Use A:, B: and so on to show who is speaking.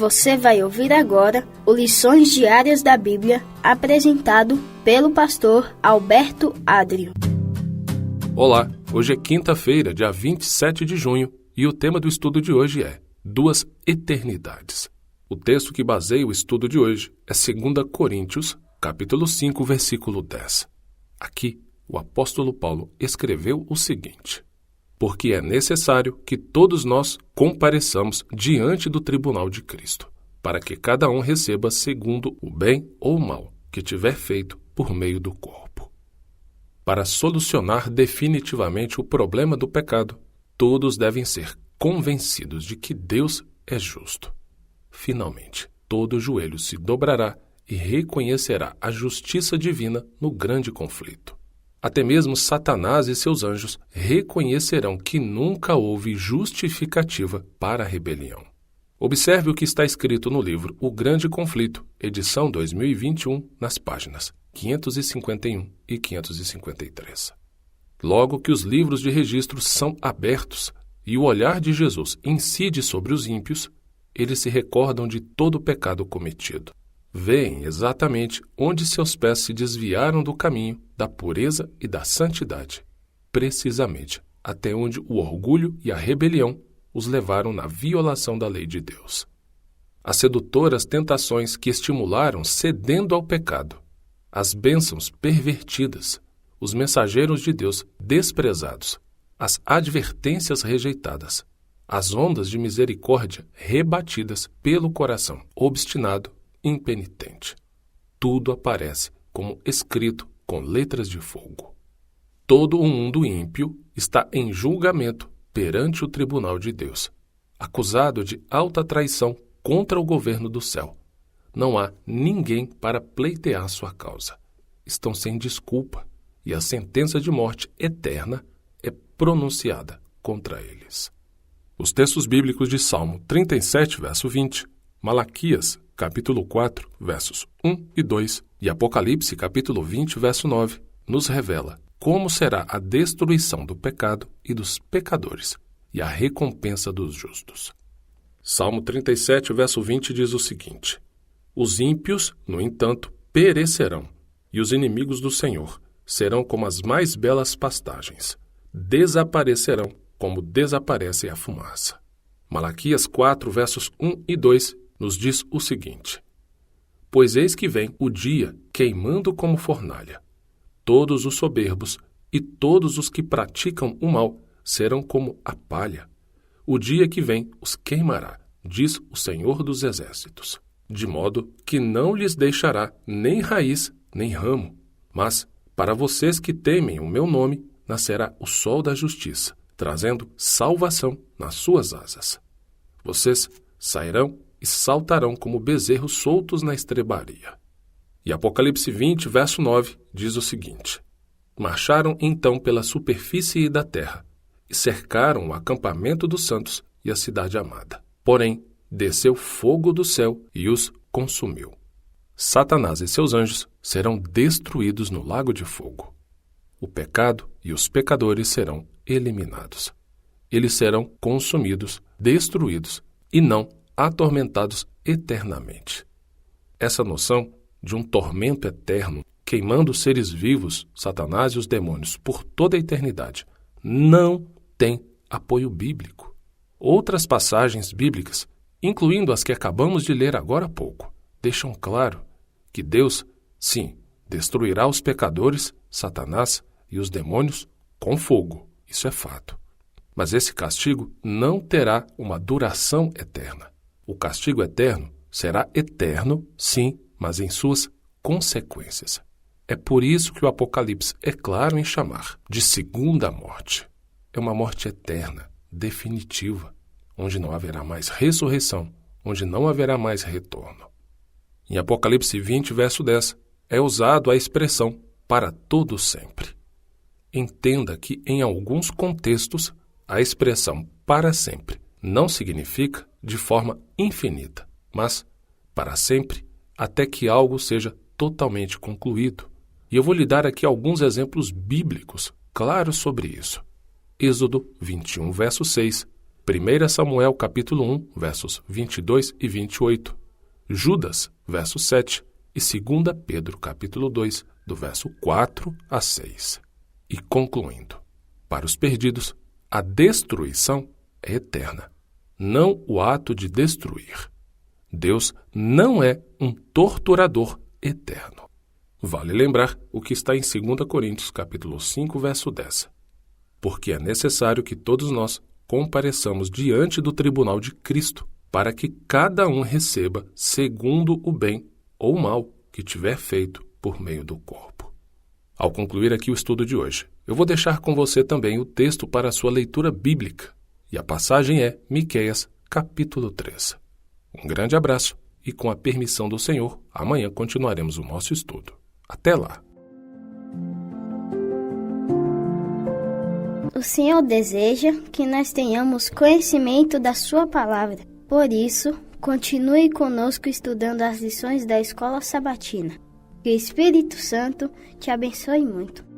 A: Você vai ouvir agora o Lições Diárias da Bíblia, apresentado pelo pastor Alberto Adrio.
B: Olá, hoje é quinta-feira, dia 27 de junho, e o tema do estudo de hoje é Duas Eternidades. O texto que baseia o estudo de hoje é 2 Coríntios, capítulo 5, versículo 10. Aqui, o apóstolo Paulo escreveu o seguinte: porque é necessário que todos nós compareçamos diante do tribunal de Cristo, para que cada um receba segundo o bem ou o mal que tiver feito por meio do corpo. Para solucionar definitivamente o problema do pecado, todos devem ser convencidos de que Deus é justo. Finalmente, todo joelho se dobrará e reconhecerá a justiça divina no grande conflito. Até mesmo Satanás e seus anjos reconhecerão que nunca houve justificativa para a rebelião. Observe o que está escrito no livro O Grande Conflito, edição 2021, nas páginas 551 e 553. Logo que os livros de registro são abertos e o olhar de Jesus incide sobre os ímpios, eles se recordam de todo o pecado cometido. Veem exatamente onde seus pés se desviaram do caminho da pureza e da santidade, precisamente até onde o orgulho e a rebelião os levaram na violação da lei de Deus. As sedutoras tentações que estimularam cedendo ao pecado, as bênçãos pervertidas, os mensageiros de Deus desprezados, as advertências rejeitadas, as ondas de misericórdia rebatidas pelo coração obstinado, impenitente. Tudo aparece como escrito com letras de fogo. Todo o mundo ímpio está em julgamento perante o tribunal de Deus, acusado de alta traição contra o governo do céu. Não há ninguém para pleitear sua causa. Estão sem desculpa e a sentença de morte eterna é pronunciada contra eles. Os textos bíblicos de Salmo 37, verso 20, Malaquias, capítulo 4, versos 1 e 2, e Apocalipse, capítulo 20, verso 9, nos revela como será a destruição do pecado e dos pecadores e a recompensa dos justos. Salmo 37, verso 20 diz o seguinte: os ímpios, no entanto, perecerão, e os inimigos do Senhor serão como as mais belas pastagens, desaparecerão como desaparece a fumaça. Malaquias 4, versos 1 e 2 nos diz o seguinte: pois eis que vem o dia queimando como fornalha. Todos os soberbos e todos os que praticam o mal serão como a palha. O dia que vem os queimará, diz o Senhor dos Exércitos, de modo que não lhes deixará nem raiz nem ramo. Mas, para vocês que temem o meu nome, nascerá o sol da justiça, trazendo salvação nas suas asas. Vocês sairão e saltarão como bezerros soltos na estrebaria. E Apocalipse 20, verso 9, diz o seguinte: marcharam então pela superfície da terra, e cercaram o acampamento dos santos e a cidade amada. Porém, desceu fogo do céu e os consumiu. Satanás e seus anjos serão destruídos no lago de fogo. O pecado e os pecadores serão eliminados. Eles serão consumidos, destruídos, e não atormentados eternamente. Essa noção de um tormento eterno, queimando os seres vivos, Satanás e os demônios, por toda a eternidade, não tem apoio bíblico. Outras passagens bíblicas, incluindo as que acabamos de ler agora há pouco, deixam claro que Deus, sim, destruirá os pecadores, Satanás e os demônios com fogo. Isso é fato. Mas esse castigo não terá uma duração eterna. O castigo eterno será eterno, sim, mas em suas consequências. É por isso que o Apocalipse é claro em chamar de segunda morte. É uma morte eterna, definitiva, onde não haverá mais ressurreição, onde não haverá mais retorno. Em Apocalipse 20, verso 10, é usado a expressão para todo sempre. Entenda que, em alguns contextos, a expressão para sempre não significa de forma infinita, mas para sempre, até que algo seja totalmente concluído. E eu vou lhe dar aqui alguns exemplos bíblicos claros sobre isso. Êxodo 21, verso 6 1 Samuel capítulo 1, versos 22 e 28, Judas, verso 7, e 2 Pedro capítulo 2, do verso 4 a 6. E concluindo, para os perdidos, a destruição é eterna, não o ato de destruir. Deus não é um torturador eterno. Vale lembrar o que está em 2 Coríntios capítulo 5, verso 10. Porque é necessário que todos nós compareçamos diante do tribunal de Cristo, para que cada um receba segundo o bem ou o mal que tiver feito por meio do corpo. Ao concluir aqui o estudo de hoje, eu vou deixar com você também o texto para a sua leitura bíblica, e a passagem é Miqueias, capítulo 3. Um grande abraço e, com a permissão do Senhor, amanhã continuaremos o nosso estudo. Até lá!
A: O Senhor deseja que nós tenhamos conhecimento da Sua palavra. Por isso, continue conosco estudando as lições da Escola Sabatina. Que o Espírito Santo te abençoe muito.